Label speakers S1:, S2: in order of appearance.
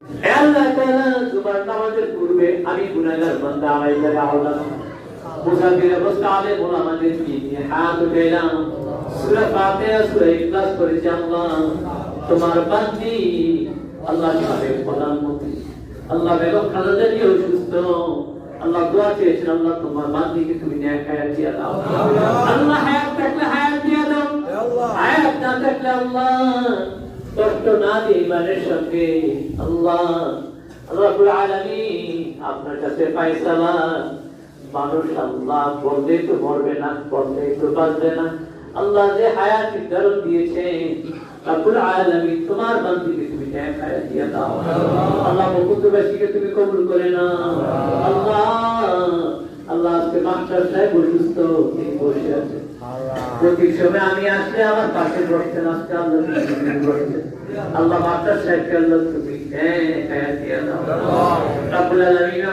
S1: হে আল্লাহ তাআলা তোমার নামাজের পূর্বে আমি গুনাহগার বান্দা আওয়াজে আওয়াজ মুসাফির অবস্থায় আমাদের নিয়ে হাত উঠাইলাম সূরা ফাতিহা সূরা ইখলাস পড়েছি আল্লাহ তোমার বান্দি আল্লাহ সাহেব প্রধানমন্ত্রী আল্লাহ বেগম খালেদা জিয়া অসুস্থ আল্লাহ দোয়া চেয়েছেন আল্লাহ তোমার বান্দিকে তুমি ন্যায় হায়াত দিয়ে দাও আল্লাহ হায়াত থাকলে হায়াত দিয়ে দাও হায়াত না থাকলে আল্লাহ কষ্ট না দিয়ে ইমানের সঙ্গে আল্লাহ রাব্বুল আলামিন আপনার কাছে ফয়সালা মানুষ আল্লাহ বললে তো মরবে না বললে তো বাঁচবে না আল্লাহ যে হায়াত নির্ধারণ দিয়েছেন রাব্বুল আলামিন তোমার বান্দিকে তুমি ন্যায় হায়াত দিয়ে দাও আল্লাহ মুকুতবাসীকে তুমি কবুল করে নাও আল্লাহ আল্লাহ আজকে মাস্টার সাহেব অসুস্থ তিনি বসে আছেন প্রতি সময় আমি আসলে আমার পাশে বসতেন আজকে আল্লাহ বসতেন আল্লাহ মাস্টার সাহেবকে আল্লাহ তুমি হ্যাঁ হায়াত দিয়ে দাও রাব্বুল আলামিন